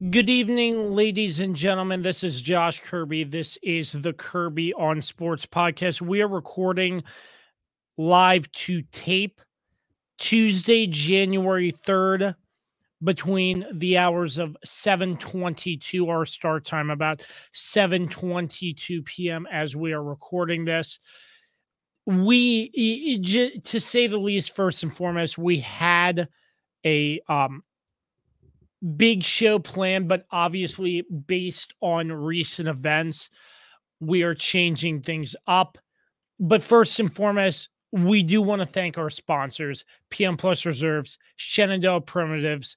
Good evening, ladies and gentlemen. This is Josh Kirby. This is the Kirby on Sports podcast. We are recording live to tape Tuesday, January 3rd, between the hours of 7:22 our start time, about 7:22 p.m. as we are recording this. To say the least, first and foremost, we had a big show planned, but obviously based on recent events, we are changing things up. But first and foremost, we do want to thank our sponsors, PM Plus Reserves, Shenandoah Primitives,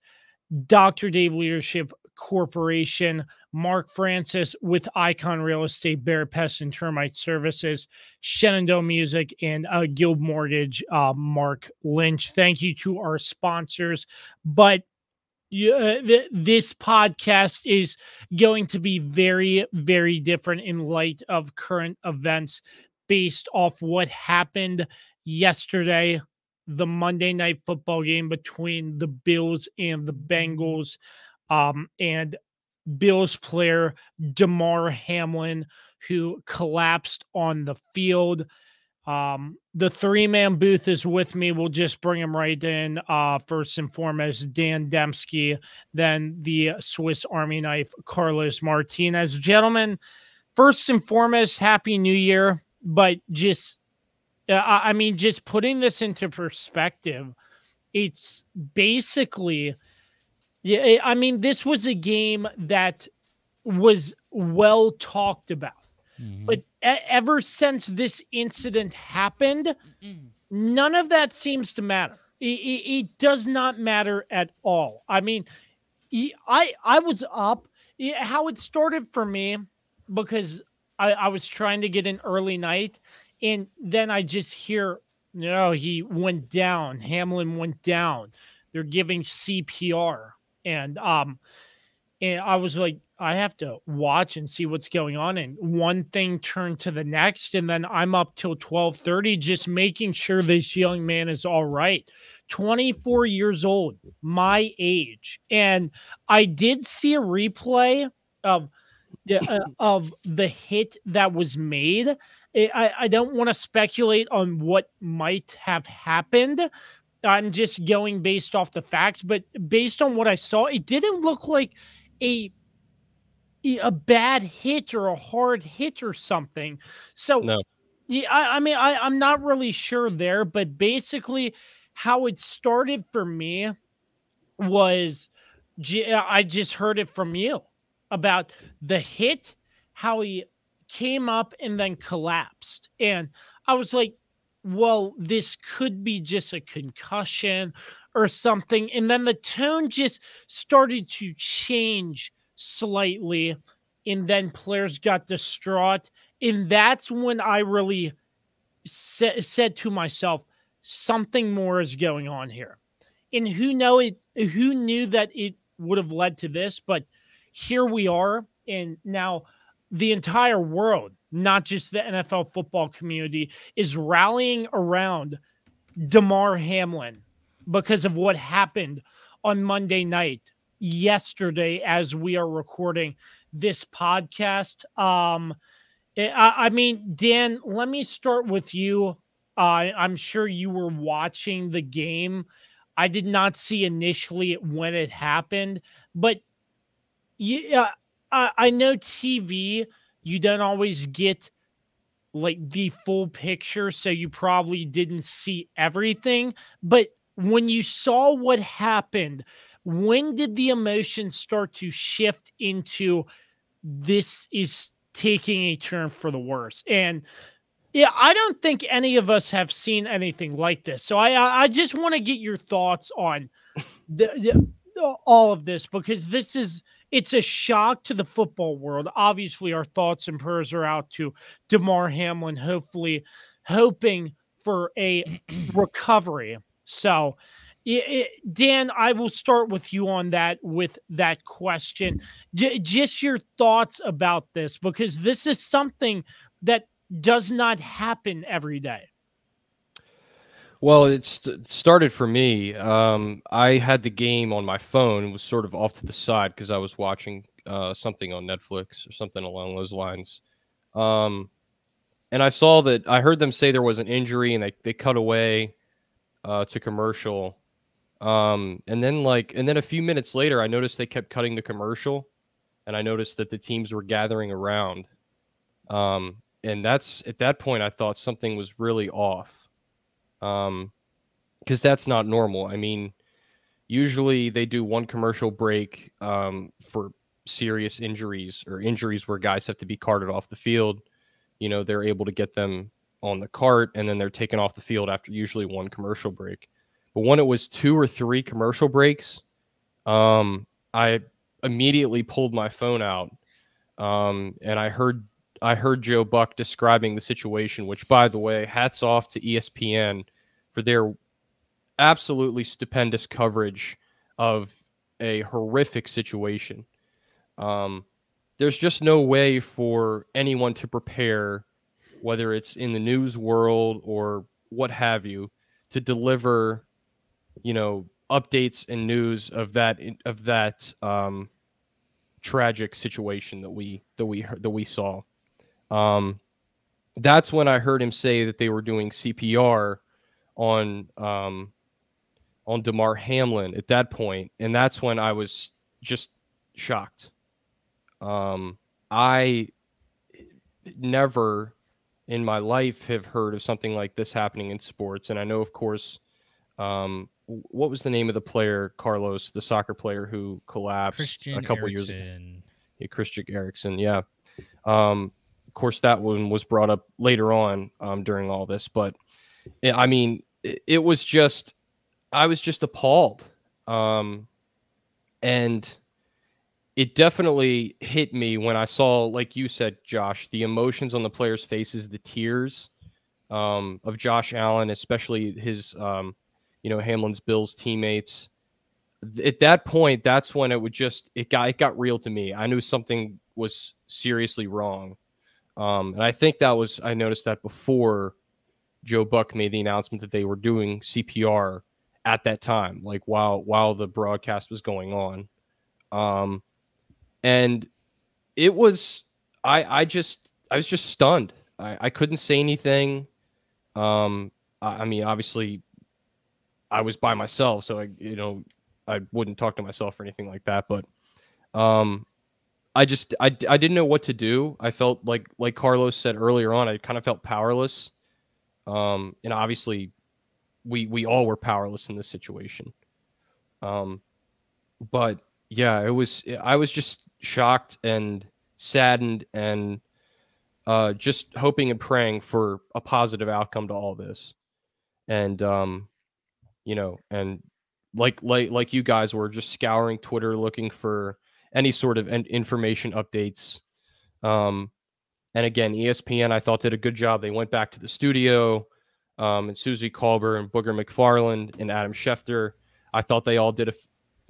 Dr. Dave Leadership Corporation, Mark Francis with Icon Real Estate, Bear Pest and Termite Services, Shenandoah Music, and Guild Mortgage, Mark Lynch. Thank you to our sponsors. But this podcast is going to be very, very different in light of current events based off what happened yesterday, the Monday Night Football game between the Bills and the Bengals, and Bills player Damar Hamlin, who collapsed on the field. The three-man booth is with me. We'll just bring him right in. First and foremost, Dan Dembski, then the Swiss Army knife, Carlos Martinez. Gentlemen, first and foremost, Happy New Year. But just putting this into perspective, it's basically, this was a game that was well talked about. Mm-hmm. But ever since this incident happened, none of that seems to matter. It does not matter at all. I mean, I was up. How it started for me, because I was trying to get an early night, and then I just hear, he went down. Hamlin went down. They're giving CPR. And I was like, I have to watch and see what's going on. And one thing turned to the next. And then I'm up till 12:30, just making sure this young man is all right. 24 years old, my age. And I did see a replay of the hit that was made. I don't want to speculate on what might have happened. I'm just going based off the facts, but based on what I saw, it didn't look like a bad hit or a hard hit or something. So, no. Yeah, I'm not really sure there, but basically how it started for me was I just heard it from you about the hit, how he came up and then collapsed. And I was like, well, this could be just a concussion or something. And then the tone just started to change slightly, and then players got distraught. And that's when I really said to myself, something more is going on here. And who knew that it would have led to this, but here we are. And now the entire world, not just the NFL football community, is rallying around Damar Hamlin because of what happened on Monday night, yesterday, as we are recording this podcast. Dan, let me start with you. I'm sure you were watching the game. I did not see initially when it happened, but I know TV, you don't always get like the full picture, so you probably didn't see everything. But when you saw what happened, when did the emotions start to shift into this is taking a turn for the worse? And yeah, I don't think any of us have seen anything like this. So I just want to get your thoughts on all of this, because it's a shock to the football world. Obviously, our thoughts and prayers are out to Damar Hamlin, hoping for a recovery. So, Dan, I will start with you on that, with that question. Just your thoughts about this, because this is something that does not happen every day. Well, it started for me. I had the game on my phone, was sort of off to the side because I was watching something on Netflix or something along those lines. Um, and I heard them say there was an injury, and they cut away to commercial. And then a few minutes later, I noticed they kept cutting the commercial, and I noticed that the teams were gathering around. And that's at that point I thought something was really off. Because that's not normal. I mean, usually they do one commercial break for serious injuries or injuries where guys have to be carted off the field. You know, they're able to get them on the cart and then they're taken off the field after usually one commercial break. But when it was 2 or 3 commercial breaks, I immediately pulled my phone out, and I heard Joe Buck describing the situation. Which, by the way, hats off to ESPN for their absolutely stupendous coverage of a horrific situation. Um, there's just no way for anyone to prepare, whether it's in the news world or what have you, to deliver, updates and news of that tragic situation that we saw. Um, that's when I heard him say that they were doing CPR on Damar Hamlin at that point, and that's when I was just shocked. I never in my life have heard of something like this happening in sports, and I know, of course, what was the name of the player, Carlos, the soccer player who collapsed a Christian couple years ago? Eriksen. Yeah, Christian Eriksen, yeah. Of course, that one was brought up later on during all this, but I mean, it was just I was just appalled. And it definitely hit me when I saw, like you said, Josh, the emotions on the players' faces, the tears of Josh Allen, especially his, Hamlin's Bills teammates. At that point, that's when it got real to me. I knew something was seriously wrong. And I noticed that before Joe Buck made the announcement that they were doing CPR at that time, like while the broadcast was going on. And it was I was just stunned. I couldn't say anything. I mean, obviously, I was by myself, so I wouldn't talk to myself or anything like that. But I didn't know what to do. I felt like Carlos said earlier on. I kind of felt powerless. And obviously, we all were powerless in this situation. But yeah, I was just shocked and saddened and just hoping and praying for a positive outcome to all this. And and like you guys were just scouring Twitter looking for any sort of information updates. And again, ESPN I thought did a good job. They went back to the studio, and Susie Kolber and Booger McFarland and Adam Schefter. I thought they all did a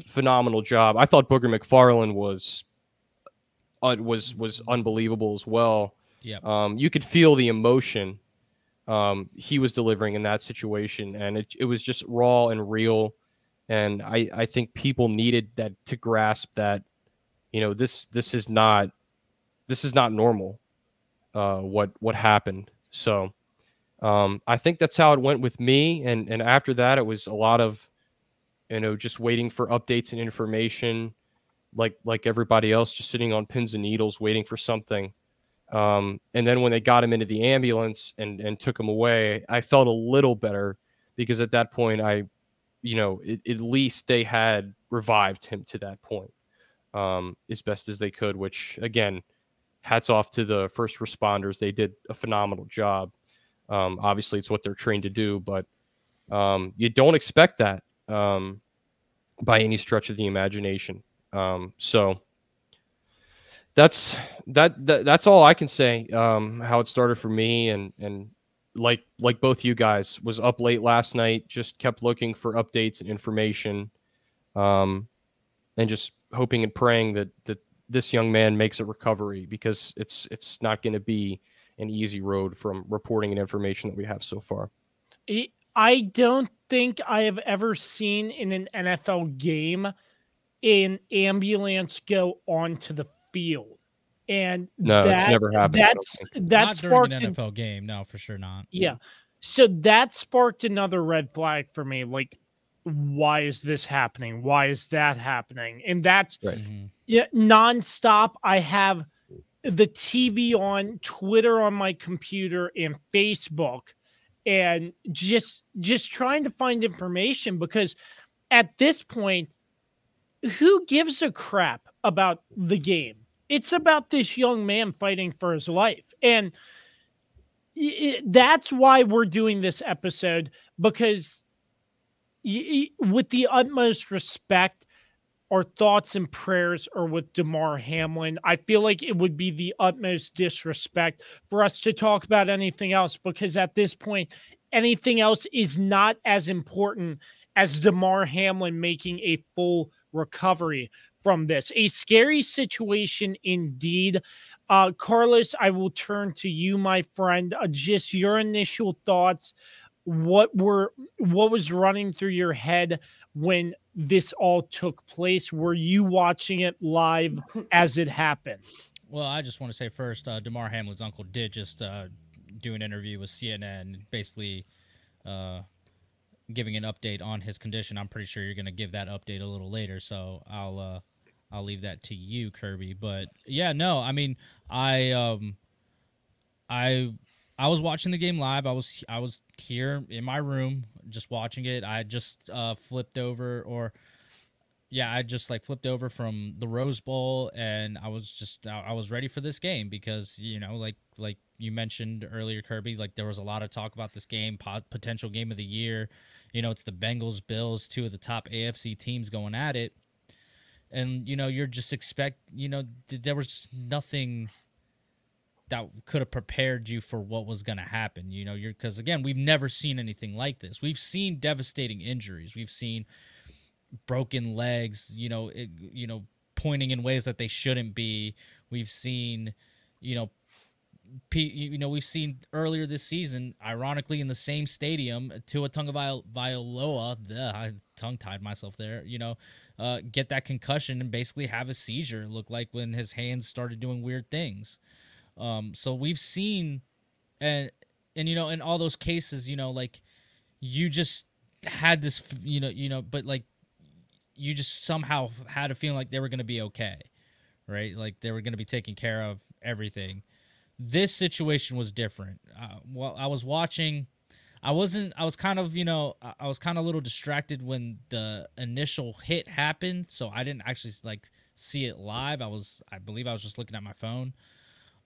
phenomenal job. I thought Booger McFarland was unbelievable as well. Yep. You could feel the emotion he was delivering in that situation, and it was just raw and real. And I think people needed that to grasp that this is not normal. What happened? So I think that's how it went with me. And after that, it was a lot of just waiting for updates and information, like everybody else, just sitting on pins and needles waiting for something. And then when they got him into the ambulance and took him away, I felt a little better because at that point at least they had revived him to that point as best as they could, which again, hats off to the first responders. They did a phenomenal job. Obviously it's what they're trained to do, but you don't expect that by any stretch of the imagination. So that's all I can say. How it started for me, and like both you guys, was up late last night, just kept looking for updates and information, and just hoping and praying that this young man makes a recovery, because it's not going to be an easy road from reporting and information that we have so far. I don't think I have ever seen in an NFL game an ambulance go onto the field. And No, it's never happened, I don't think. that Not during an sparked an NFL game. No, for sure not. yeah. So that sparked another red flag for me. Like, why is this happening? Why is that happening? And that's Right. yeah, nonstop. I have the TV on, Twitter on my computer, and Facebook, and just trying to find information because at this point, who gives a crap about the game? It's about this young man fighting for his life. And that's why we're doing this episode, because with the utmost respect, our thoughts and prayers are with Damar Hamlin. I feel like it would be the utmost disrespect for us to talk about anything else, because at this point, anything else is not as important as Damar Hamlin making a full recovery from this. A scary situation indeed. Carlos, I will turn to you, my friend. Just your initial thoughts. What was running through your head when this all took place? Were you watching it live as it happened? Well, I just want to say first, Damar Hamlin's uncle did just do an interview with CNN, basically giving an update on his condition. I'm pretty sure you're going to give that update a little later, so I'll leave that to you, Kirby. But yeah, no, I mean, I was watching the game live. I was here in my room just watching it. I just flipped over from the Rose Bowl, and I was ready for this game because, you know, like you mentioned earlier, Kirby, like there was a lot of talk about this game, potential game of the year. You know, it's the Bengals, Bills, two of the top AFC teams going at it. And, you know, you're just there was nothing that could have prepared you for what was going to happen. You know, because again, we've never seen anything like this. We've seen devastating injuries. We've seen broken legs, pointing in ways that they shouldn't be. We've seen, we've seen earlier this season, ironically, in the same stadium, Tua Tagovailoa, I tongue-tied myself there, get that concussion and basically have a seizure, look like when his hands started doing weird things. So we've seen, and in all those cases, like you just had this, but like you just somehow had a feeling like they were going to be okay, right? Like they were going to be taking care of everything. This situation was different. While I was watching, I was kind of a little distracted when the initial hit happened. So I didn't actually like see it live. I believe I was just looking at my phone.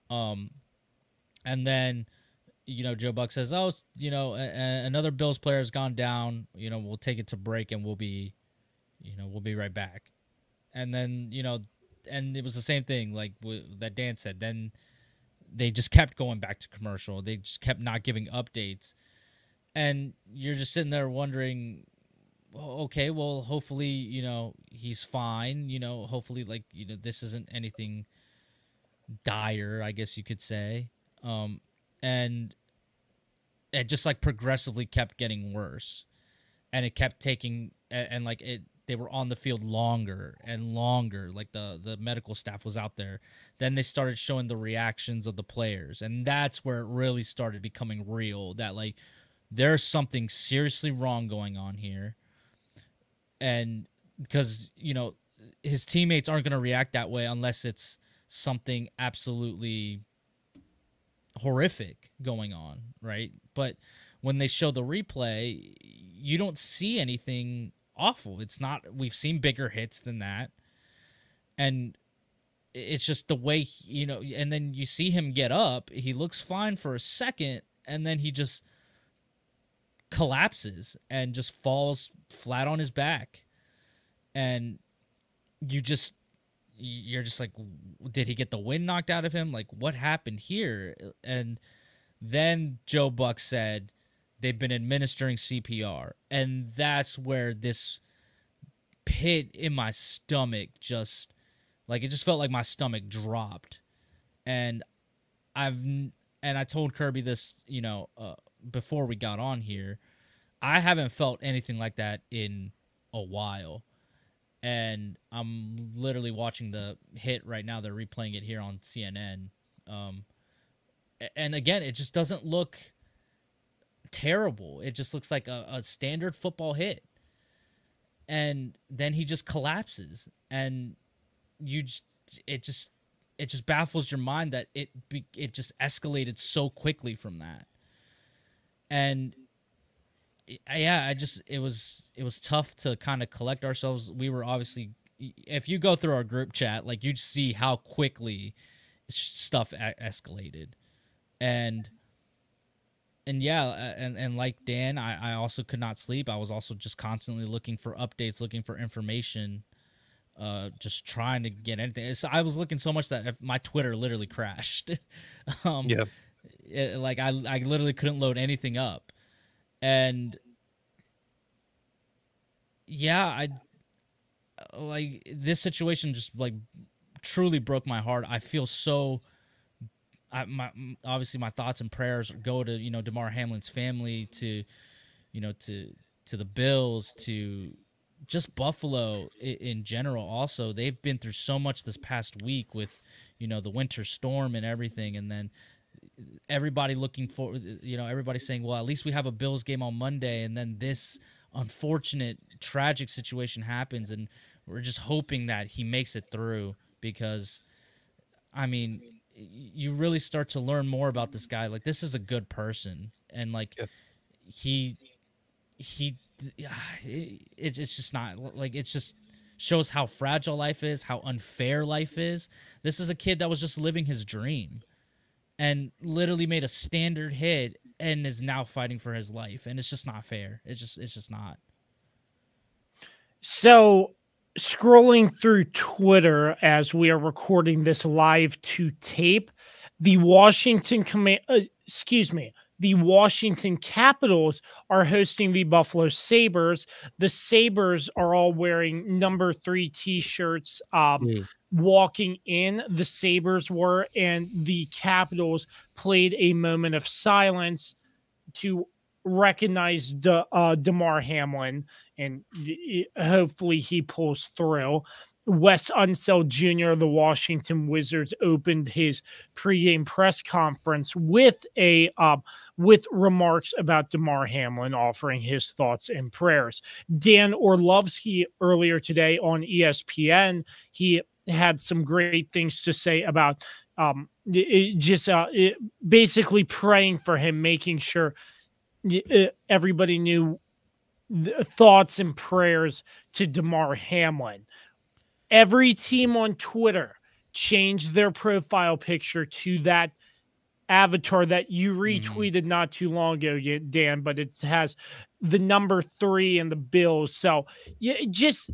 And then, Joe Buck says, "Oh, another Bills player has gone down. We'll take it to break and we'll be right back." And then, and it was the same thing like that Dan said. Then they just kept going back to commercial. They just kept not giving updates. And you're just sitting there wondering, okay, well, hopefully, he's fine. Hopefully, this isn't anything dire, I guess you could say. And it just progressively kept getting worse, and it kept taking, and they were on the field longer and longer. Like the medical staff was out there. Then they started showing the reactions of the players, and that's where it really started becoming real, that there's something seriously wrong going on here. And because his teammates aren't going to react that way unless it's something absolutely horrific going on, right? But when they show the replay, you don't see anything awful. It's not, we've seen bigger hits than that. And it's just the way, and then you see him get up, he looks fine for a second, and then he just collapses and just falls flat on his back. And you're just like, did he get the wind knocked out of him? Like, what happened here? And then Joe Buck said they've been administering CPR. And that's where this pit in my stomach just, it just felt like my stomach dropped. And I told Kirby this, before we got on here. I haven't felt anything like that in a while. And I'm literally watching the hit right now. They're replaying it here on CNN. And again, it just doesn't look terrible. It just looks like a standard football hit. And then he just collapses. And it just baffles your mind that it just escalated so quickly from that. And yeah, it was tough to kind of collect ourselves. We were obviously, if you go through our group chat, like you'd see how quickly stuff escalated, and yeah, and like Dan, I also could not sleep. I was also just constantly looking for updates, looking for information, just trying to get anything. So I was looking so much that my Twitter literally crashed. Yeah. Like I literally couldn't load anything up. And yeah, I like this situation just like truly broke my heart. I feel so obviously my thoughts and prayers go to, Damar Hamlin's family, to the Bills, to just Buffalo in general. Also, they've been through so much this past week with, the winter storm and everything. And then everybody looking for, everybody saying, well, at least we have a Bills game on Monday. And then this unfortunate, tragic situation happens. And we're just hoping that he makes it through, because, I mean, you really start to learn more about this guy. Like, this is a good person. And, like, it's just not, like, it's just shows how fragile life is, how unfair life is. This is a kid that was just living his dream and literally made a standard hit and is now fighting for his life. And it's just not fair. It's just not. So, scrolling through Twitter as we are recording this live to tape, the Washington Capitals are hosting the Buffalo Sabres. The Sabres are all wearing number 3 t-shirts. Walking in, the Sabres were, and the Capitals played a moment of silence to recognize Damar Hamlin, and hopefully he pulls through. Wes Unseld Jr. of the Washington Wizards opened his pregame press conference with with remarks about Damar Hamlin, offering his thoughts and prayers. Dan Orlovsky earlier today on ESPN, he had some great things to say about basically praying for him, making sure everybody knew the thoughts and prayers to Damar Hamlin. Every team on Twitter changed their profile picture to that avatar that you retweeted not too long ago, Dan, but it has the number 3 and the Bills. So yeah, just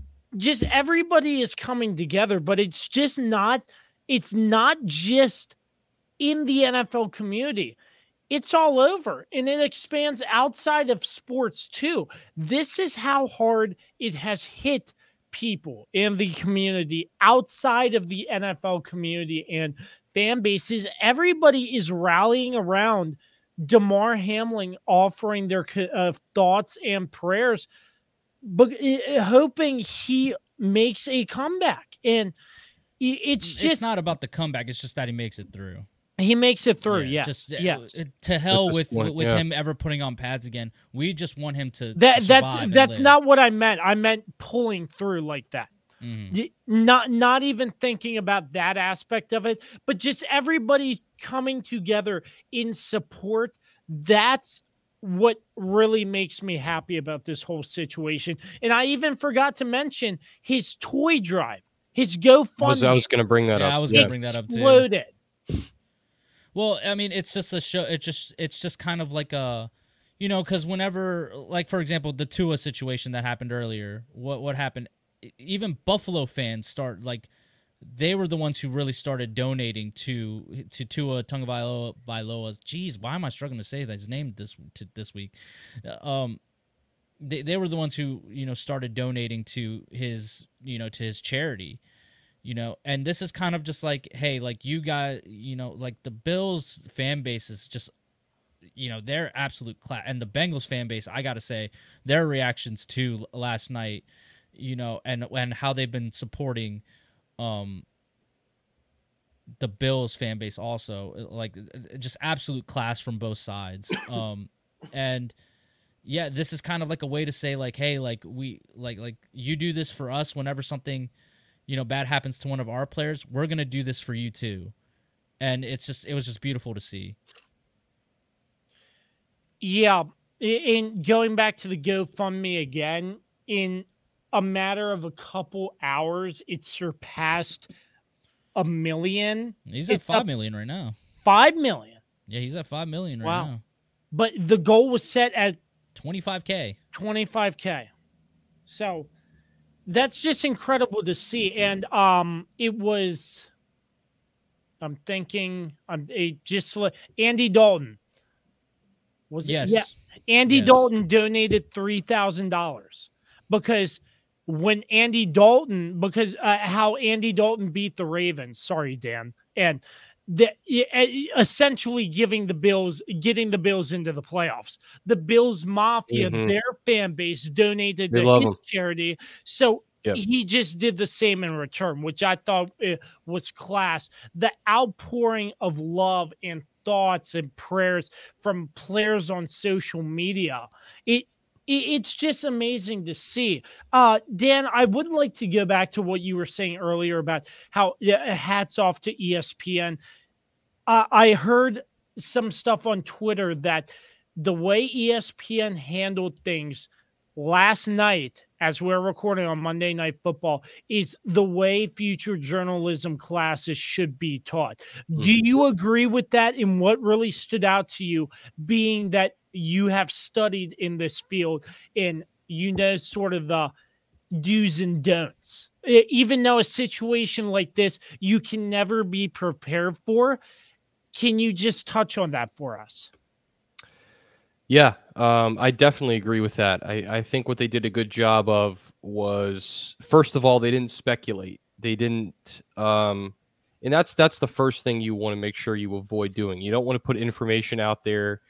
everybody is coming together, but it's not just in the NFL community. It's all over, and it expands outside of sports too. This is how hard it has hit people in the community outside of the NFL community and fan bases. Everybody is rallying around Damar Hamlin, offering their thoughts and prayers, but hoping he makes a comeback. And it's not about the comeback. It's just that he makes it through. He makes it through, yeah. To hell with him ever putting on pads again. We just want him to survive. That's not what I meant. I meant pulling through like that. Not even thinking about that aspect of it, but just everybody coming together in support. That's what really makes me happy about this whole situation. And I even forgot to mention his toy drive, his GoFundMe. I was going to bring that up. I was going to bring that up too. Exploded. Well, I mean, it's just a show. It's just kind of like a, because whenever, like, for example, the Tua situation that happened earlier, what happened? Even Buffalo fans they were the ones who really started donating to Tua Tagovailoa. Jeez, why am I struggling to say his name this week? They were the ones who started donating to his to his charity. And this is kind of just like, hey, like, you guys, like, the Bills fan base is just they're absolute class. And the Bengals fan base, I got to say, their reactions to last night, and how they've been supporting the Bills fan base also, like just absolute class from both sides. And yeah, this is kind of like a way to say like, hey, like we like you do this for us whenever something, bad happens to one of our players, we're going to do this for you too. And it was just beautiful to see. Yeah. In going back to the GoFundMe again, in a matter of a couple hours, it surpassed 1 million. He's at 5 million right now. 5 million. Yeah, he's at 5 million right now. But the goal was set at 25K. 25K. So that's just incredible to see. And it was, I'm thinking, Andy Dalton. Was yes. It? Yeah. Andy Dalton donated $3,000 because when Andy Dalton, how Andy Dalton beat the Ravens. Sorry, Dan. And essentially getting the Bills into the playoffs. The Bills Mafia, their fan base donated to his charity. So he just did the same in return, which I thought was class. The outpouring of love and thoughts and prayers from players on social media. It's just amazing to see. Dan, I would like to go back to what you were saying earlier about how hats off to ESPN. I heard some stuff on Twitter that the way ESPN handled things last night, as we're recording on Monday Night Football, is the way future journalism classes should be taught. Do you agree with that? And what really stood out to you, being that you have studied in this field and sort of the do's and don'ts? Even though a situation like this you can never be prepared for, can you just touch on that for us? Yeah, I definitely agree with that. I think what they did a good job of was, first of all, they didn't speculate. They didn't, and that's the first thing you want to make sure you avoid doing. You don't want to put information out there,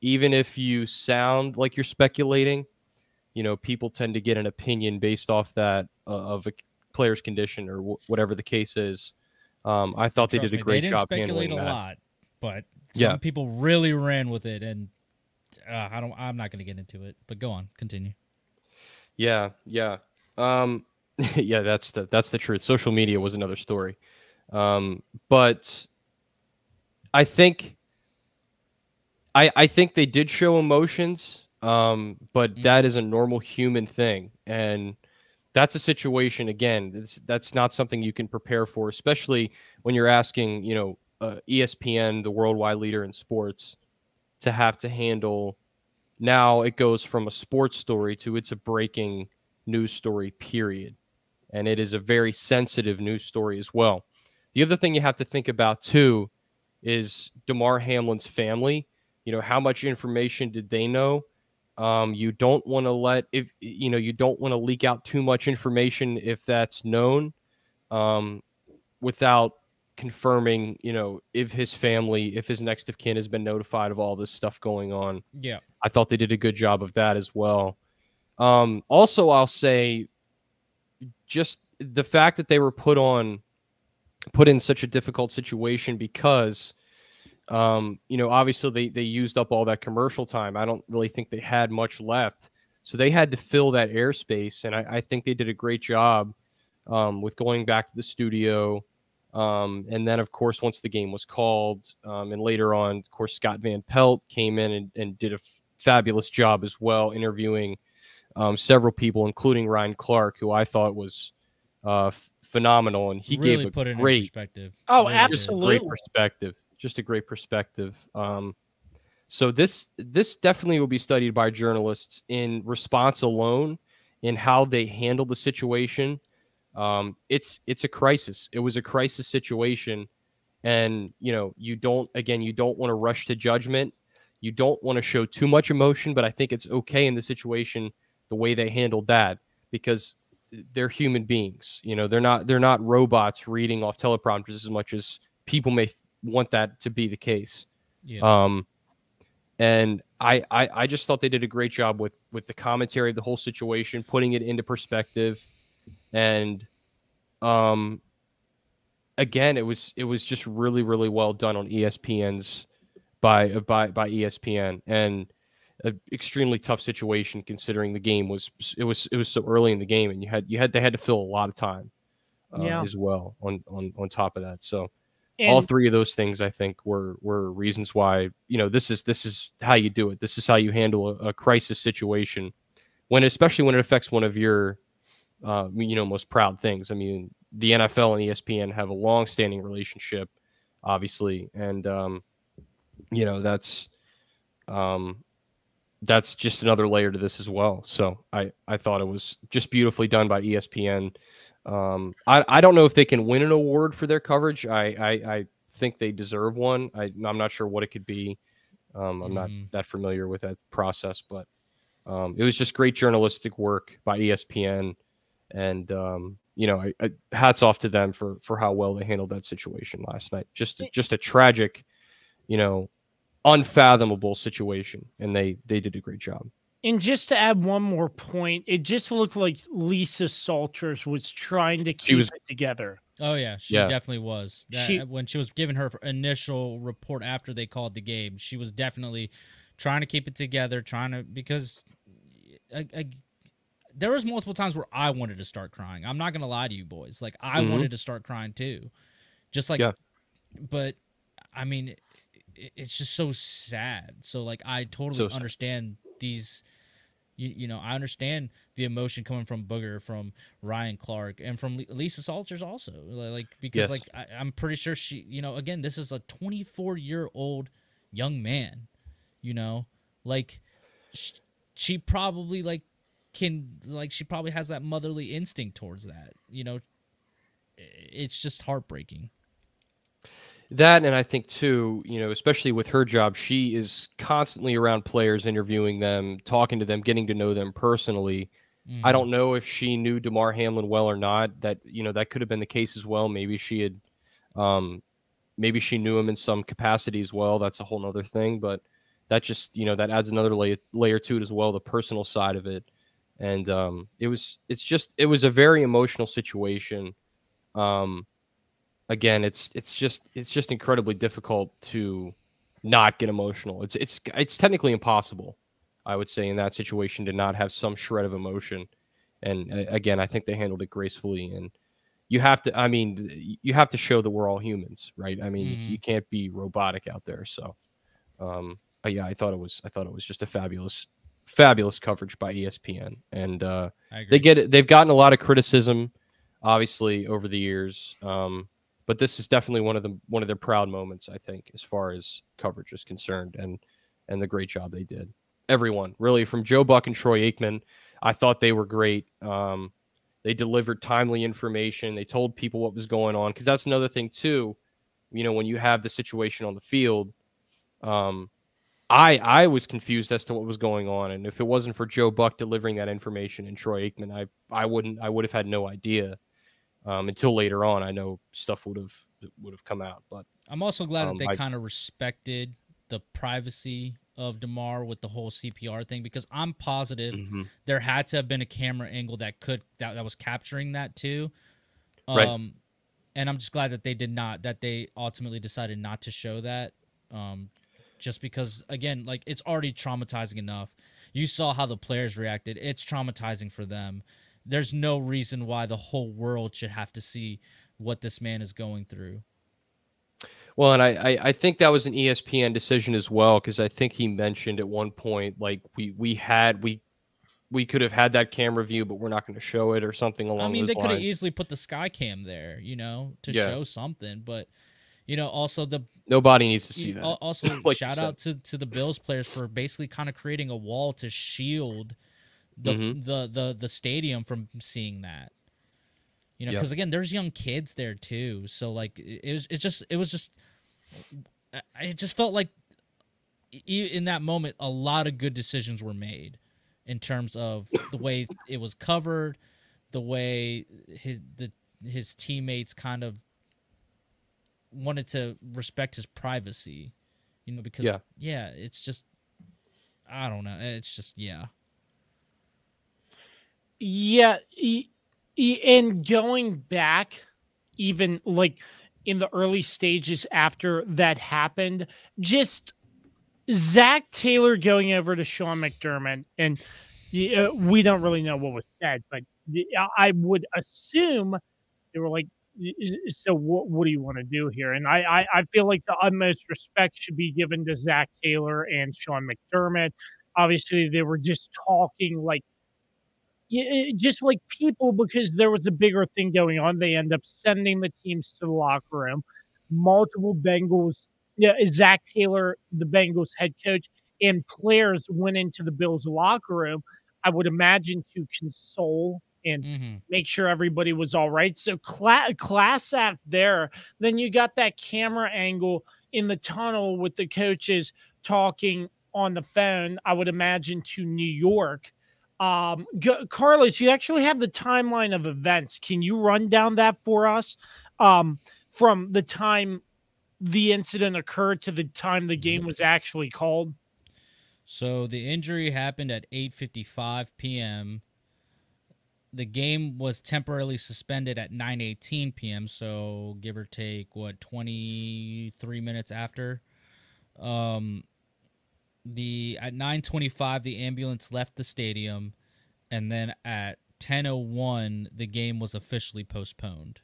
even if you sound like you're speculating. People tend to get an opinion based off that of a player's condition or whatever the case is. I thought they did a great job handling that. They didn't speculate a lot, but some people really ran with it, and I'm not going to get into it, but go on, continue. Yeah. Yeah, that's the truth. Social media was another story. But I think they did show emotions, but that is a normal human thing. And that's a situation, again, that's not something you can prepare for, especially when you're asking, ESPN, the worldwide leader in sports, to have to handle. Now it goes from a sports story to it's a breaking news story, period. And it is a very sensitive news story as well. The other thing you have to think about too is Damar Hamlin's family. How much information did they know? You don't want to you don't want to leak out too much information if that's known, without confirming, if his next of kin has been notified of all this stuff going on. Yeah. I thought they did a good job of that as well. Also, I'll say just the fact that they were put in such a difficult situation because, obviously they used up all that commercial time. I don't really think they had much left. So they had to fill that airspace. And I think they did a great job with going back to the studio. And then, of course, once the game was called, and later on, of course, Scott Van Pelt came in and did a fabulous job as well, interviewing several people, including Ryan Clark, who I thought was phenomenal. And he really gave put a it great in perspective. Oh, really absolutely. Just a great perspective. So this definitely will be studied by journalists in response alone, in how they handle the situation. It's a crisis. It was a crisis situation. And, you don't want to rush to judgment. You don't want to show too much emotion, but I think it's okay in the situation, the way they handled that, because they're human beings. They're not robots reading off teleprompters as much as people may want that to be the case. Yeah. And I just thought they did a great job with the commentary of the whole situation, putting it into perspective. And again, it was just really, really well done on ESPN's by ESPN, and an extremely tough situation considering the game was so early in the game, and they had to fill a lot of time as well on top of that. So all And three of those things, I think, were reasons why, this is how you do it. This is how you handle a crisis situation, especially when it affects one of your most proud things. I mean, the NFL and ESPN have a long-standing relationship, obviously, and that's just another layer to this as well. So I thought it was just beautifully done by ESPN. I don't know if they can win an award for their coverage. I think they deserve one. I'm not sure what it could be. I'm not that familiar with that process, but it was just great journalistic work by ESPN, and hats off to them for how well they handled that situation last night. Just a tragic, unfathomable situation, and they did a great job. And just to add one more point, it just looked like Lisa Salters was trying to keep it together. Oh yeah, she definitely was. When she was giving her initial report after they called the game, she was definitely trying to keep it together, because there was multiple times where I wanted to start crying. I'm not gonna lie to you boys, like I wanted to start crying too, just like. But I mean, it's just so sad. So like, I totally understand these. I understand the emotion coming from Booger, from Ryan Clark, and from Lisa Salters also. Like, because like I'm pretty sure she, again, this is a 24-year-old young man. Like she probably she probably has that motherly instinct towards that. It's just heartbreaking. That, and I think too, especially with her job, she is constantly around players, interviewing them, talking to them, getting to know them personally. I don't know if she knew Damar Hamlin well or not. That that could have been the case as well. Maybe she had, maybe she knew him in some capacity as well. That's a whole nother thing. But that just that adds another layer to it as well, the personal side of it. And it was a very emotional situation. Again, it's just incredibly difficult to not get emotional. It's technically impossible, I would say, in that situation to not have some shred of emotion. And again, I think they handled it gracefully. And you have to show that we're all humans, right? I mean, you can't be robotic out there. So, yeah, I thought it was just a fabulous coverage by ESPN, and they've gotten a lot of criticism, obviously, over the years. But this is definitely one of their proud moments, I think, as far as coverage is concerned, and the great job they did. Everyone, really, from Joe Buck and Troy Aikman, I thought they were great. They delivered timely information. They told people what was going on, because that's another thing too. When you have the situation on the field, I was confused as to what was going on, and if it wasn't for Joe Buck delivering that information and Troy Aikman, I would have had no idea. Until later on, I know stuff would have come out. But I'm also glad that they kind of respected the privacy of Damar with the whole CPR thing, because I'm positive there had to have been a camera angle that was capturing that too. Right. And I'm just glad that they ultimately decided not to show that. Just because, again, like, it's already traumatizing enough. You saw how the players reacted. It's traumatizing for them. There's no reason why the whole world should have to see what this man is going through. Well, and I think that was an ESPN decision as well, because I think he mentioned at one point, like, we could have had that camera view, but we're not going to show it, or something along those lines. I mean, they could have easily put the sky cam there, to show something, but also nobody needs to see that. Also, like, shout out to the Bills players for basically kind of creating a wall to shield the stadium from seeing that. Because again, there's young kids there too. So like, it just felt like in that moment a lot of good decisions were made in terms of the way it was covered, the way his teammates kind of wanted to respect his privacy, because it's just, I don't know. It's just Yeah, and going back, even like in the early stages after that happened, just Zach Taylor going over to Sean McDermott, and we don't really know what was said, but I would assume they were like, "So what do you want to do here?" And I feel like the utmost respect should be given to Zach Taylor and Sean McDermott. Obviously, they were just talking like just like people because there was a bigger thing going on. They end up sending the teams to the locker room. Multiple Bengals, yeah, Zach Taylor, the Bengals head coach, and players went into the Bills locker room. I would imagine to console and make sure everybody was all right. So class act there. Then you got that camera angle in the tunnel with the coaches talking on the phone. I would imagine to New York. Carlos, you actually have the timeline of events. Can you run down that for us? From the time the incident occurred to the time the game was actually called? So the injury happened at 8:55 p.m. The game was temporarily suspended at 9:18 p.m. So give or take, what, 23 minutes after? At 9:25 the ambulance left the stadium, and then at 10:01 the game was officially postponed.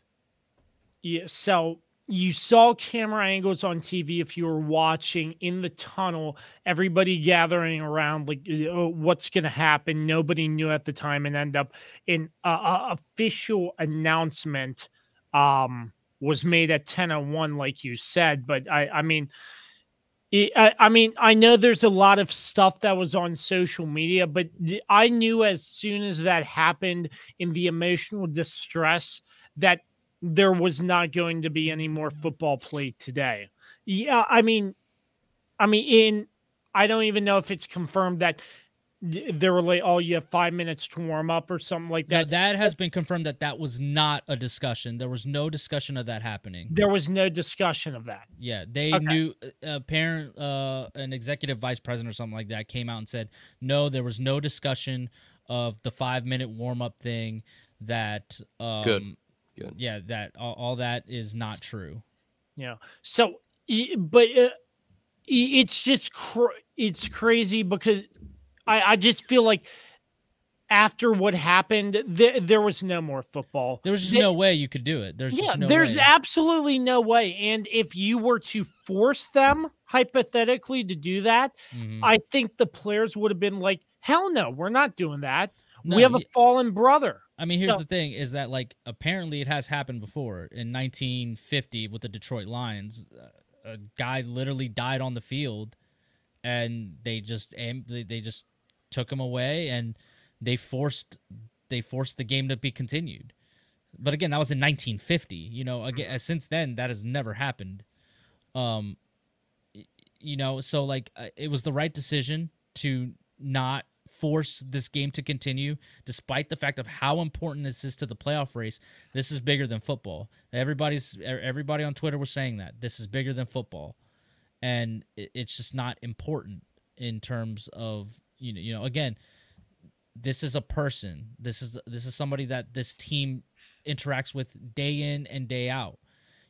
Yeah, so you saw camera angles on TV if you were watching in the tunnel, everybody gathering around like, oh, what's going to happen? Nobody knew at the time, and end up an official announcement was made at 10:01, like you said. But I mean, I know there's a lot of stuff that was on social media, but I knew as soon as that happened in the emotional distress that there was not going to be any more football played today. Yeah, I don't even know if it's confirmed that they were like, oh, you have 5 minutes to warm up or something like that. No, that has been confirmed that was not a discussion. There was no discussion of that happening. There was no discussion of that. Yeah, they knew. An executive vice president or something like that came out and said, no, there was no discussion of the 5-minute warm up thing. That Good. Yeah, that all that is not true. Yeah. So, but it's just it's crazy because I just feel like after what happened, there was no more football. There was just no way you could do it. There's just no there's way. Absolutely no way. And if you were to force them hypothetically to do that, I think the players would have been like, hell no, we're not doing that. No, we have a fallen brother. I mean, here's the thing is that, like, apparently it has happened before. In 1950 with the Detroit Lions, a guy literally died on the field, and they just took him away, and they forced the game to be continued. But again, that was in 1950. You know, again, since then that has never happened. You know, so like it was the right decision to not force this game to continue, despite the fact of how important this is to the playoff race. This is bigger than football. Everybody on Twitter was saying that this is bigger than football, and it's just not important in terms of you know. Again, this is a person. This is somebody that this team interacts with day in and day out.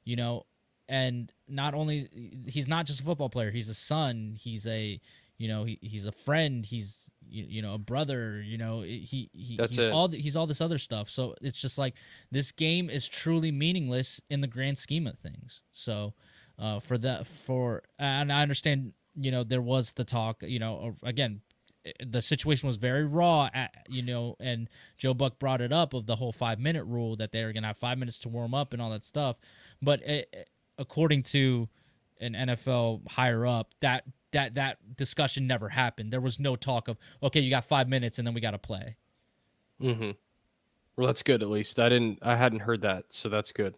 You know, and not only he's not just a football player. He's a son. He's a he's a friend. He's a brother. You know, he's all this other stuff. So it's just like this game is truly meaningless in the grand scheme of things. So and I understand. You know, there was the talk. You know, again, the situation was very raw. And Joe Buck brought it up of the whole 5-minute rule that they were gonna have 5 minutes to warm up and all that stuff. But according to an NFL higher up, that discussion never happened. There was no talk of, okay, you got 5 minutes and then we got to play. Mm-hmm. Well, that's good. At least I hadn't heard that, so that's good.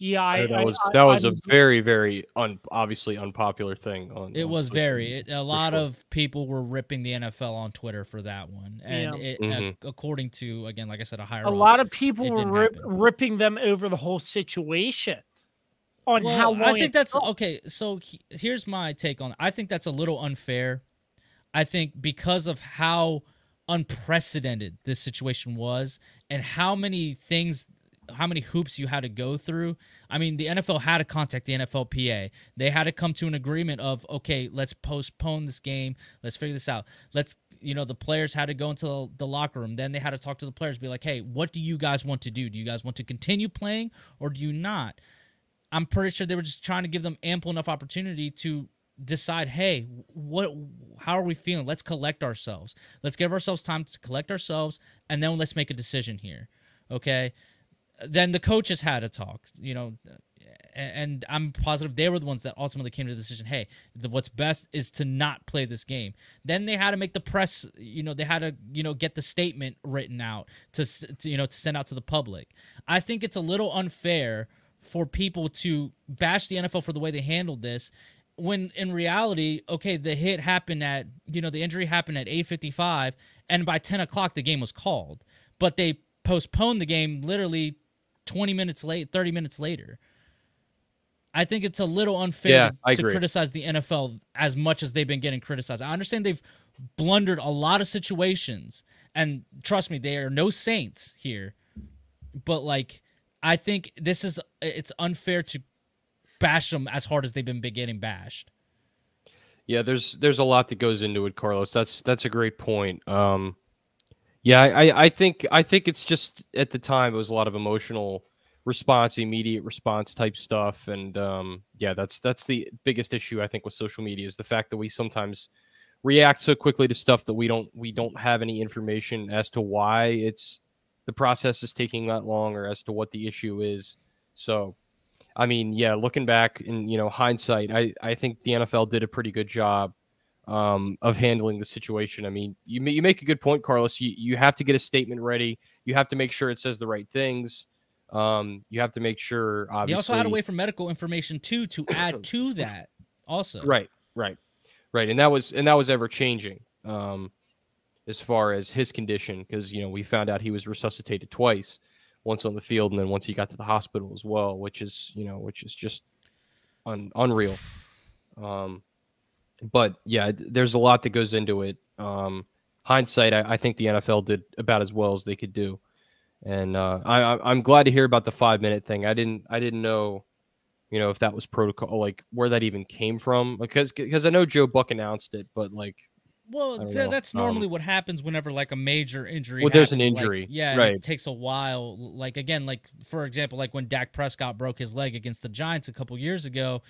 Yeah, that was a very, very obviously unpopular thing. A lot of people were ripping the NFL on Twitter for that one, and according to, again, like I said, a lot of people were ripping them over the whole situation. How long I think that's okay. So here's my take on it. I think that's a little unfair. I think because of how unprecedented this situation was and how many hoops you had to go through. I mean, the NFL had to contact the NFLPA. They had to come to an agreement of, okay, let's postpone this game. Let's figure this out. The players had to go into the locker room. Then they had to talk to the players, be like, hey, what do you guys want to do? Do you guys want to continue playing or do you not? I'm pretty sure they were just trying to give them ample enough opportunity to decide, hey, how are we feeling? Let's collect ourselves. Let's give ourselves time to collect ourselves, and then let's make a decision here. Okay? Then the coaches had to talk, and I'm positive they were the ones that ultimately came to the decision, hey, what's best is to not play this game. Then they had to make the press, they had to, get the statement written out to send out to the public. I think it's a little unfair for people to bash the NFL for the way they handled this, when in reality, okay, the hit happened at, the injury happened at 8:55, and by 10 o'clock the game was called. But they postponed the game literally 30 minutes later. I think it's a little unfair to criticize the NFL as much as they've been getting criticized. I understand they've blundered a lot of situations, and trust me, they are no saints here. But, I think it's unfair to bash them as hard as they've been getting bashed. Yeah, there's a lot that goes into it, Carlos. That's a great point. I think it's just at the time it was a lot of emotional response, immediate response type stuff, and that's the biggest issue I think with social media is the fact that we sometimes react so quickly to stuff that we don't have any information as to why the process is taking that long or as to what the issue is. So, I mean, looking back in hindsight, I think the NFL did a pretty good job of handling the situation. I mean, you make a good point, Carlos. You have to get a statement ready. You have to make sure it says the right things. You have to make sure, obviously. They also had to wait for medical information too to add to that. Also, right, and that was ever changing. As far as his condition, because we found out he was resuscitated twice, once on the field and then once he got to the hospital as well, which is just unreal. But yeah, there's a lot that goes into it. Hindsight, I think the NFL did about as well as they could do, and I'm glad to hear about the 5-minute thing. I didn't know, if that was protocol, like where that even came from, because I know Joe Buck announced it, but well, that's normally what happens whenever a major injury. Well, there's an injury, right? It takes a while. For example, when Dak Prescott broke his leg against the Giants a couple years ago,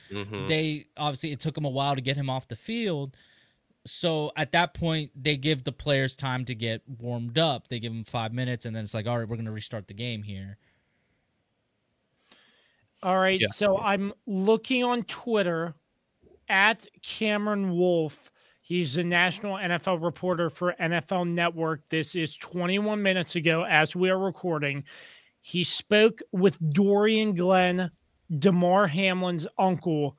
they obviously it took him a while to get him off the field. So at that point, they give the players time to get warmed up. They give them 5 minutes, and then it's all right, we're going to restart the game here. All right, so I'm looking on Twitter at Cameron Wolf. He's a national NFL reporter for NFL Network. This is 21 minutes ago as we are recording. He spoke with Dorian Glenn, Damar Hamlin's uncle,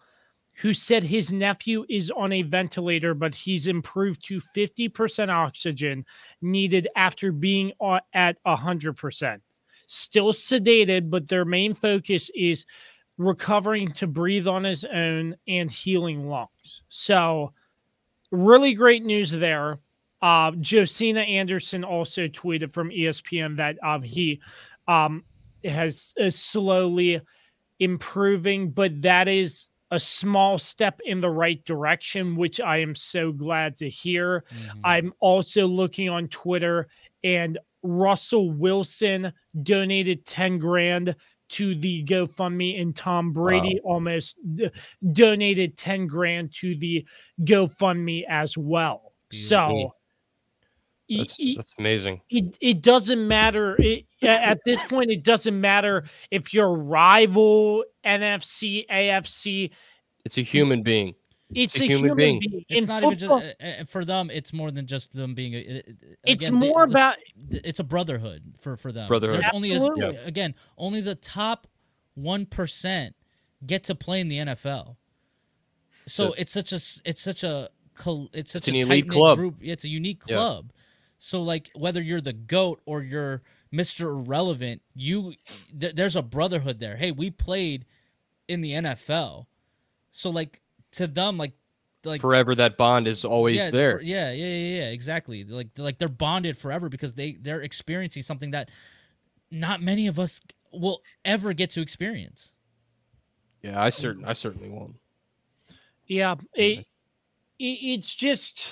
who said his nephew is on a ventilator, but he's improved to 50% oxygen needed after being at 100%. Still sedated, but their main focus is recovering to breathe on his own and healing lungs. So, really great news there. Josina Anderson also tweeted from ESPN that he is slowly improving, but that is a small step in the right direction, which I am so glad to hear. I'm also looking on Twitter, and Russell Wilson donated 10 grand to the GoFundMe, and Tom Brady almost donated 10 grand to the GoFundMe as well. So that's amazing. It doesn't matter. At this point, it doesn't matter if you're rival NFC, AFC. It's a human being. It's a human being. It's not even just for them. It's more than just them being. It's more about. It's a brotherhood for them. Brotherhood. There's only the top 1% get to play in the NFL. So it's such a elite club. Group. It's a unique club. So whether you're the GOAT or you're Mr. Irrelevant, there's a brotherhood there. Hey, we played in the NFL. So to them, like forever that bond is always there. Yeah, exactly. Like they're bonded forever because they're experiencing something that not many of us will ever get to experience. Yeah, I certainly won't. Yeah, it's just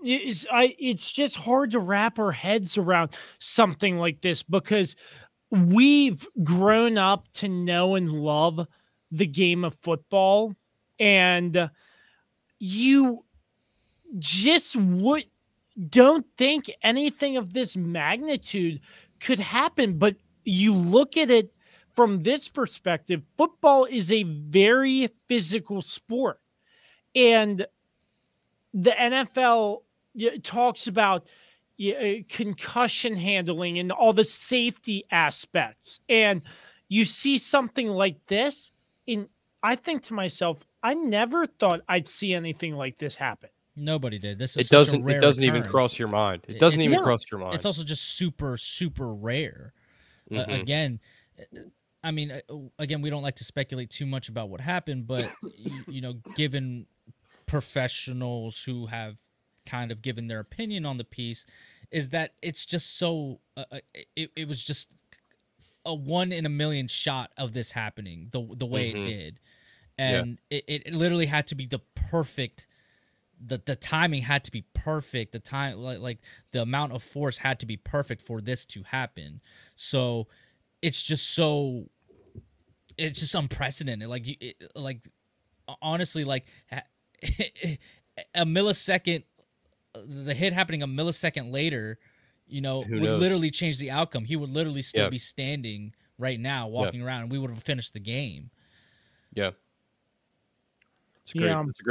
it's just hard to wrap our heads around something like this because we've grown up to know and love the game of football, and you just don't think anything of this magnitude could happen. But you look at it from this perspective, football is a very physical sport. And the NFL talks about concussion handling and all the safety aspects. And you see something like this, and I think to myself, I never thought I'd see anything like this happen. Nobody did. This is It such doesn't. a rare It doesn't even occurrence. cross your mind. It doesn't even cross your mind. It's also just super, super rare. Again, I mean, again, we don't like to speculate too much about what happened, but you know, given professionals who have kind of given their opinion on the piece, is that it's just so. It was just a 1 in a million shot of this happening the way it did, and it literally had to be the perfect. The timing had to be perfect. The time, like the amount of force had to be perfect for this to happen. So it's just unprecedented. Like honestly, like a millisecond, the hit happening a millisecond later, you know, would literally change the outcome. He would literally still be standing right now, walking around, and we would have finished the game. Yeah. It's great. It's a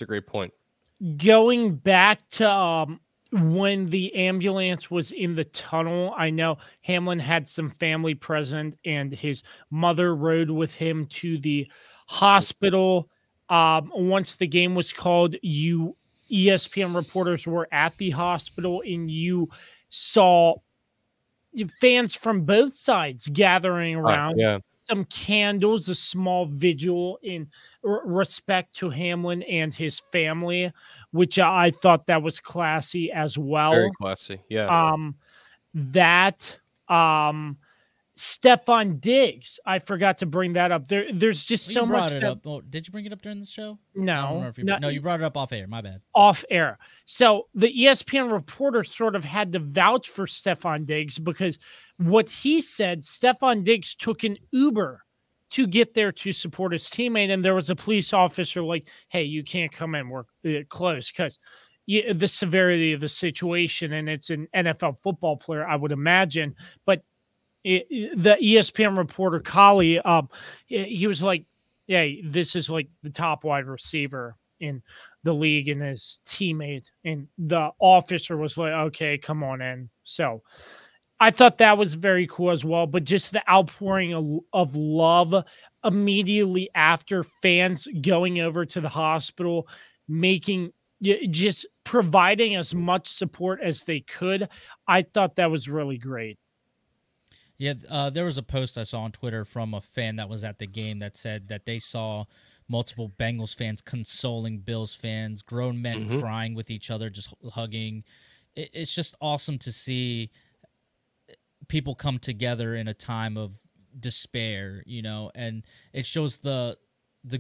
great point. Going back to when the ambulance was in the tunnel, I know Hamlin had some family present, and his mother rode with him to the hospital. Once the game was called, ESPN reporters were at the hospital, and you saw fans from both sides gathering around. Some candles, a small vigil in respect to Hamlin and his family, which I thought that was classy as well. Very classy, yeah. Stefan Diggs, I forgot to bring that up. There's just so much. You brought it up. Oh, did you bring it up during the show? No. I don't remember if you brought it up off air. My bad. Off air. So the ESPN reporter sort of had to vouch for Stefan Diggs because what he said, Stefan Diggs took an Uber to get there to support his teammate, and there was a police officer like, "Hey, you can't come in. We're close," because the severity of the situation, and it's an NFL football player, I would imagine, but. The ESPN reporter, Collie, he was like, "Hey, this is like the top wide receiver in the league and his teammate." And the officer was like, "Okay, come on in." So I thought that was very cool as well. But just the outpouring of love immediately after, fans going over to the hospital, just providing as much support as they could. I thought that was really great. Yeah, there was a post I saw on Twitter from a fan that was at the game that said that they saw multiple Bengals fans consoling Bills fans, grown men crying with each other, just hugging. It's just awesome to see people come together in a time of despair, you know, and it shows the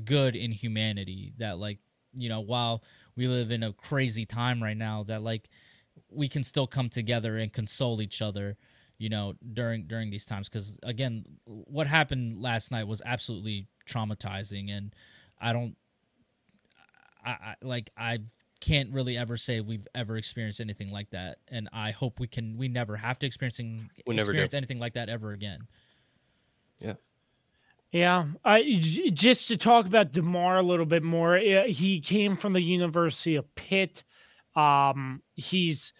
good in humanity that, like, you know, while we live in a crazy time right now, that like we can still come together and console each other, you know, during these times. Because again, what happened last night was absolutely traumatizing, and I can't really ever say we've ever experienced anything like that, and I hope we never have to experience anything like that ever again. Yeah. Just to talk about Damar a little bit more, he came from the University of Pitt. He's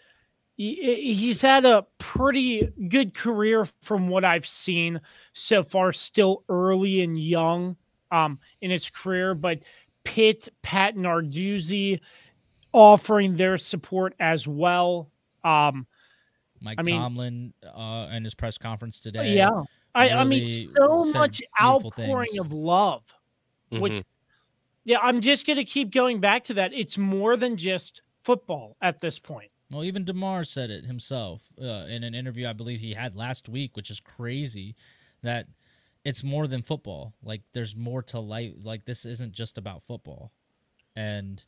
had a pretty good career from what I've seen so far, still early and young in his career, but Pitt, Pat Narduzzi offering their support as well. Tomlin in his press conference today. Yeah. I mean, so much outpouring of love, which Yeah, I'm just going to keep going back to that. It's more than just football at this point. Well, even Damar said it himself in an interview I believe he had last week, which is crazy, that it's more than football. Like, there's more to life. Like, this isn't just about football. And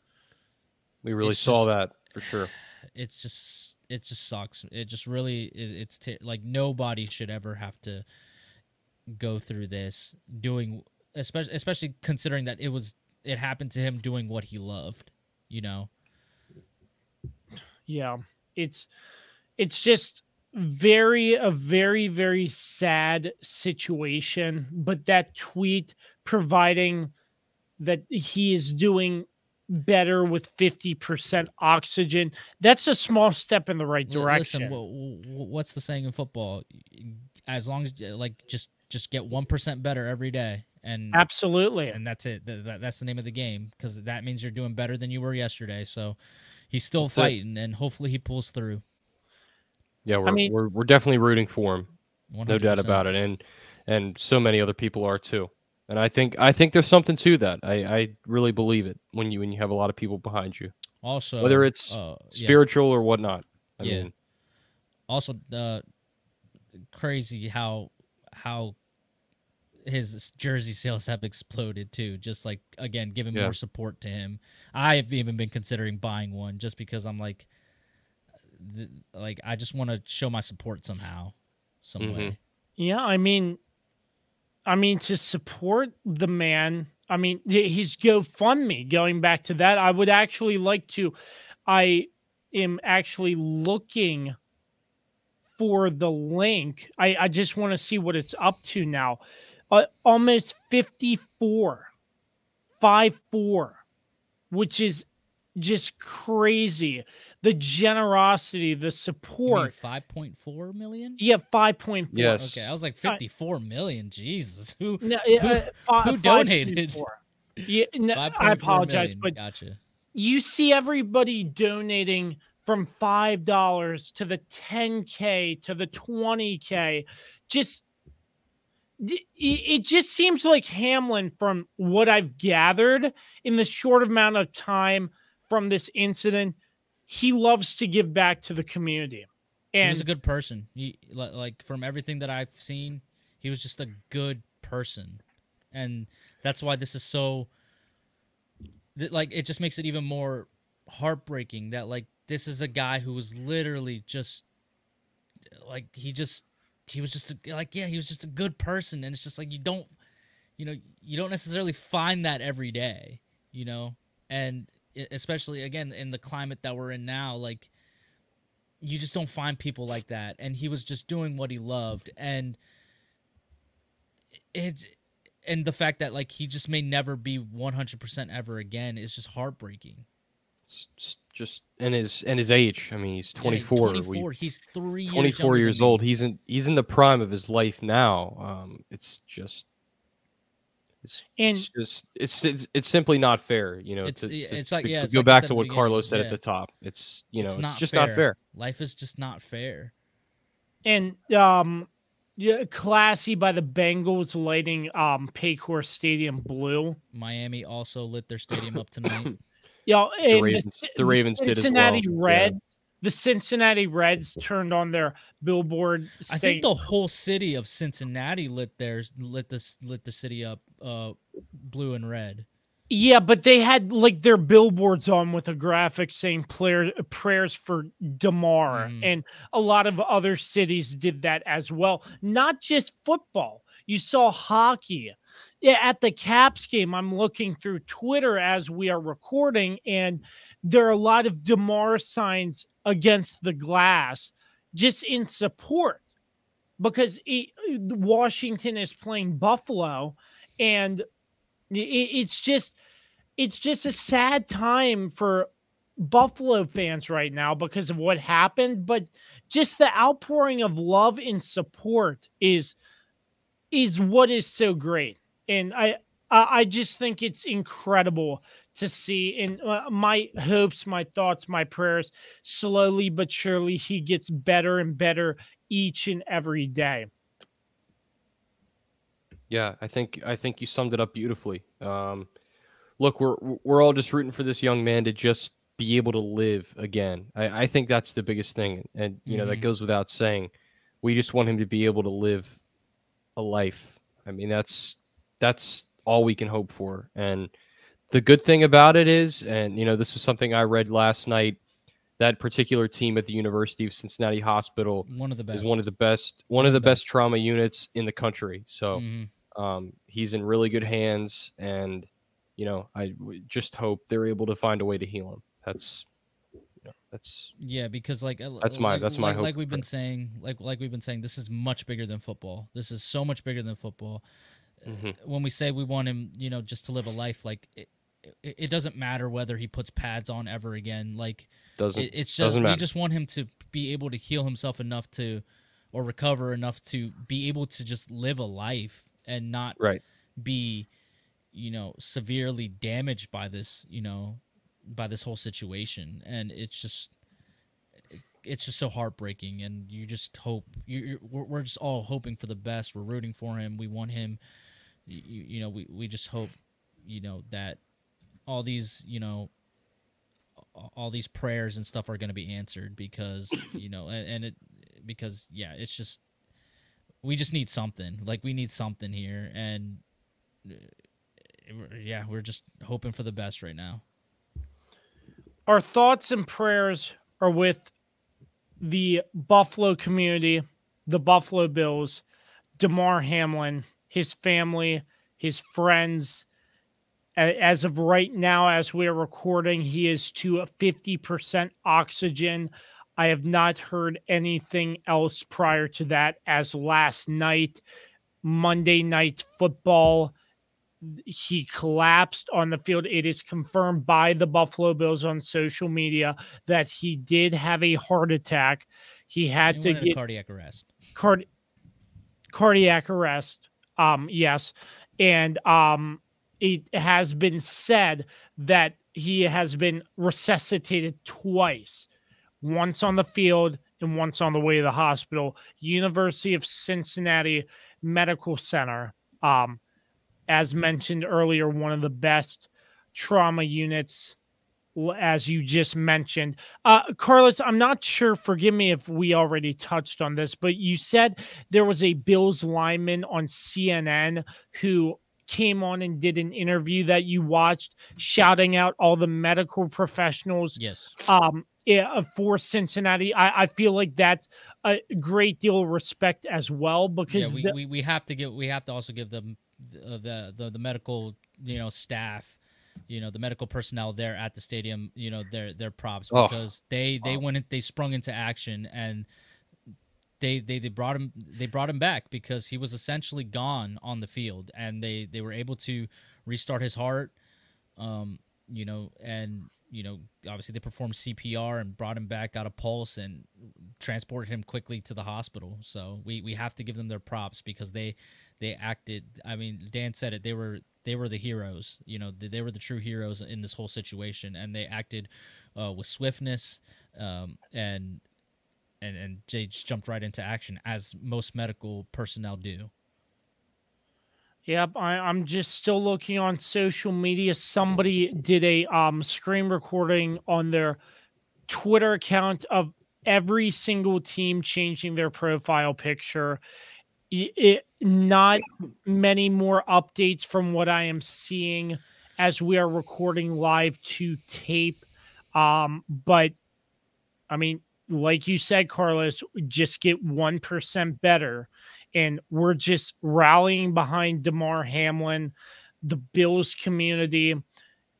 we really saw that for sure. It just sucks. It just really, like, nobody should ever have to go through this doing, especially considering that it happened to him doing what he loved, you know? Yeah, it's just a very, very sad situation. But that tweet providing that he is doing better with 50% oxygen, that's a small step in the right direction. Listen, what's the saying in football? As long as, like, just get 1% better every day. And absolutely. And that's it. That's the name of the game, because that means you're doing better than you were yesterday. So he's still fighting, and hopefully he pulls through. Yeah, we're definitely rooting for him. 100%. No doubt about it. And so many other people are too. And I think there's something to that. I really believe it when you have a lot of people behind you. Also, whether it's spiritual or whatnot. I mean, also crazy how his jersey sales have exploded too. Just like, again, giving more support to him. I've even been considering buying one just because I'm like I just want to show my support somehow, some way. Yeah, I mean, to support the man, I mean, his GoFundMe, going back to that, I would actually like to, I am actually looking for the link. I just want to see what it's up to now. Almost 54, which is just crazy. The generosity, the support. 5.4 million? Yeah, 5.4. Yes. Okay, I was like 54 million. Jesus, who who donated? Yeah, no, I apologize, million. But gotcha. You see everybody donating from $5 to the 10K to the 20K. It just seems like Hamlin, from what I've gathered in the short amount of time from this incident, he loves to give back to the community. And he's a good person. He, like, from everything that I've seen, he was just a good person. And that's why this is so, like, it just makes it even more heartbreaking that, like, this is a guy who was literally just, like, he was just a good person. And it's just like, you don't necessarily find that every day, and especially, again, in the climate that we're in now, like, you just don't find people like that. And he was just doing what he loved. And the fact that, like, he just may never be 100% ever again is just heartbreaking. It's just and his age. I mean, he's 24. Yeah, he's 24. He's 3 years 24 years old. He's in the prime of his life now. It's simply not fair. It's like, yeah. Go back to what Carlos said at the top. It's just not fair. Life is just not fair. And classy by the Bengals lighting Paycor Stadium blue. Miami also lit their stadium up tonight. The Ravens did as well. The Cincinnati Reds turned on their billboard. I think the whole city of Cincinnati lit the city up blue and red. Yeah, but they had, like, their billboards on with a graphic saying prayers for Damar. And a lot of other cities did that as well. Not just football. You saw hockey. Yeah, at the Caps game, I'm looking through Twitter as we are recording, and there are a lot of Damar signs against the glass just in support, because Washington is playing Buffalo, and it's just a sad time for Buffalo fans right now because of what happened. But just the outpouring of love and support is what is so great. And I just think it's incredible to see. And my hopes, my thoughts, my prayers, slowly but surely he gets better and better each and every day. Yeah, I think you summed it up beautifully. look, we're all just rooting for this young man to just be able to live again. I think that's the biggest thing, and that goes without saying. We just want him to be able to live a life. I mean, that's all we can hope for. And the good thing about it is, and this is something I read last night, that particular team at the University of Cincinnati Hospital is one of the best trauma units in the country. So he's in really good hands, and I just hope they're able to find a way to heal him. That's because that's my hope. Like we've been saying, this is much bigger than football. This is so much bigger than football. When we say we want him, just to live a life, like it doesn't matter whether he puts pads on ever again. Like it's just we just want him to be able to heal himself enough or recover enough to be able to just live a life and not be severely damaged by this by this whole situation. And it's just so heartbreaking, and you just hope we're just all hoping for the best. We're rooting for him. We want him. We just hope that all these prayers and stuff are going to be answered, because it's just, we just need something. Like, we need something here, and we're just hoping for the best right now. Our thoughts and prayers are with the Buffalo community, the Buffalo Bills, Damar Hamlin, his family, his friends. As of right now, as we're recording, he is to a 50% oxygen. I have not heard anything else prior to that, as last night, Monday Night Football, he collapsed on the field. It is confirmed by the Buffalo Bills on social media that he did have a heart attack. He had to get cardiac arrest. Cardiac arrest. Yes. And it has been said that he has been resuscitated twice, once on the field and once on the way to the hospital. University of Cincinnati Medical Center, as mentioned earlier, one of the best trauma units, as you just mentioned. Carlos, I'm not sure, forgive me if we already touched on this, but you said there was a Bills lineman on CNN who came on and did an interview that you watched, shouting out all the medical professionals. Yes. For Cincinnati. I feel like that's a great deal of respect as well, because we have to also give them the medical staff, the medical personnel there at the stadium, their props, because they sprung into action, and they brought him back, because he was essentially gone on the field, and they were able to restart his heart, and obviously they performed CPR and brought him back, got a pulse, and transported him quickly to the hospital. So we have to give them their props, because they acted. I mean, Dan said it. They were the heroes. They were the true heroes in this whole situation, and they acted with swiftness, and they just jumped right into action, as most medical personnel do. Yep, I'm just still looking on social media. Somebody did a screen recording on their Twitter account of every single team changing their profile picture. Not many more updates from what I am seeing as we are recording live to tape. But I mean, like you said, Carlos, just get 1% better. And we're just rallying behind Damar Hamlin, the Bills community,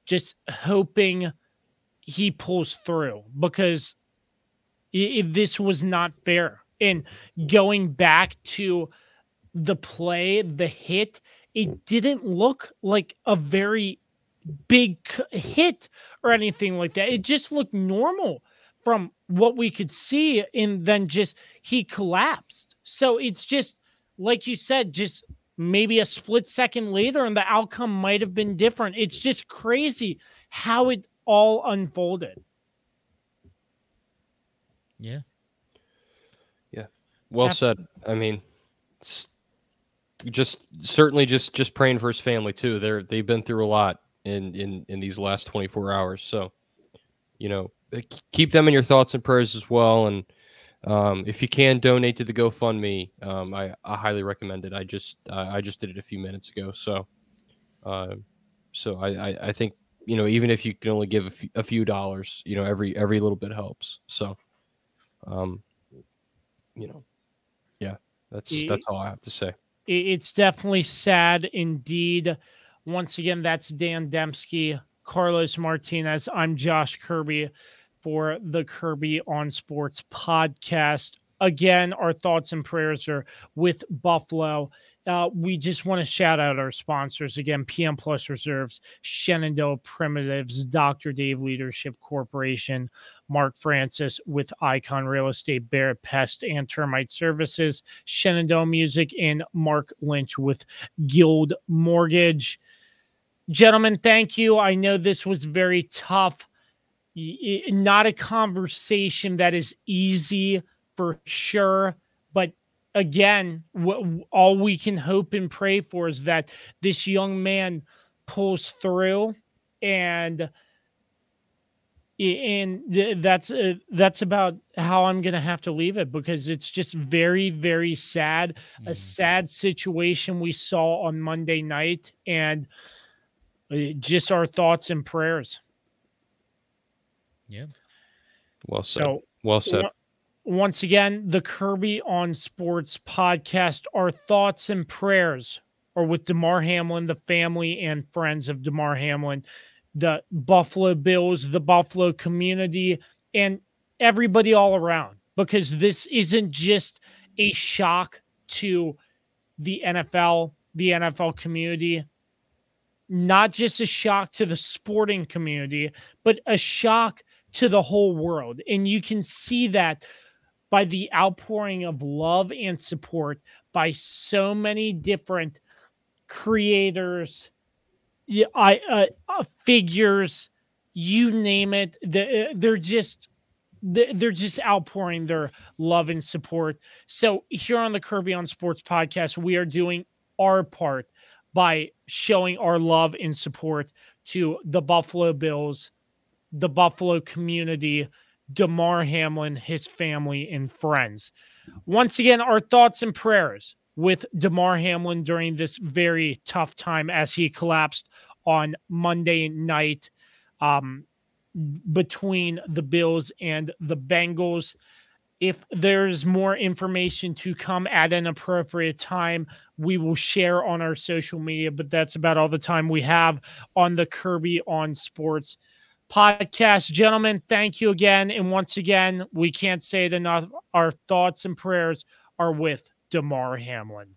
just hoping he pulls through, because this was not fair. And going back to the play, the hit, it didn't look like a very big hit or anything like that. It just looked normal from what we could see, and then just he collapsed. So it's just, like you said, just maybe a split second later and the outcome might have been different. It's just crazy how it all unfolded. Yeah. Yeah. Well said. I mean, it's just certainly just praying for his family too. They've been through a lot, in these last 24 hours. So, keep them in your thoughts and prayers as well. And if you can donate to the GoFundMe, I highly recommend it. I just did it a few minutes ago. So, I think, even if you can only give a few dollars, every little bit helps. So, yeah, that's all I have to say. It's definitely sad indeed. Once again, that's Dan Dembski, Carlos Martinez. I'm Josh Kirby for the Kirby on Sports podcast. Again, our thoughts and prayers are with Buffalo. We just want to shout out our sponsors again: PM Plus Reserves, Shenandoah Primitives, Dr. Dave Leadership Corporation, Mark Francis with Icon Real Estate, Barrett Pest and Termite Services, Shenandoah Music, and Mark Lynch with Guild Mortgage. Gentlemen, thank you. I know this was very tough. Not a conversation that is easy for sure, but again, all we can hope and pray for is that this young man pulls through, and that's about how I'm going to have to leave it, because it's just very, very sad. A sad situation we saw on Monday night, and just our thoughts and prayers. Yeah. Well said. Well said. Once again, the Kirby on Sports podcast, our thoughts and prayers are with Damar Hamlin, the family and friends of Damar Hamlin, the Buffalo Bills, the Buffalo community, and everybody all around, because this isn't just a shock to the NFL community, not just a shock to the sporting community, but a shock to the whole world. And you can see that by the outpouring of love and support by so many different creators, figures, you name it. They're just outpouring their love and support. So here on the Kirby on Sports podcast, we are doing our part by showing our love and support to the Buffalo Bills, the Buffalo community, Damar Hamlin, his family, and friends. Once again, our thoughts and prayers with Damar Hamlin during this very tough time as he collapsed on Monday night between the Bills and the Bengals. If there's more information to come at an appropriate time, we will share on our social media, but that's about all the time we have on the Kirby on Sports podcast. Gentlemen, thank you again. And once again, we can't say it enough. Our thoughts and prayers are with Damar Hamlin.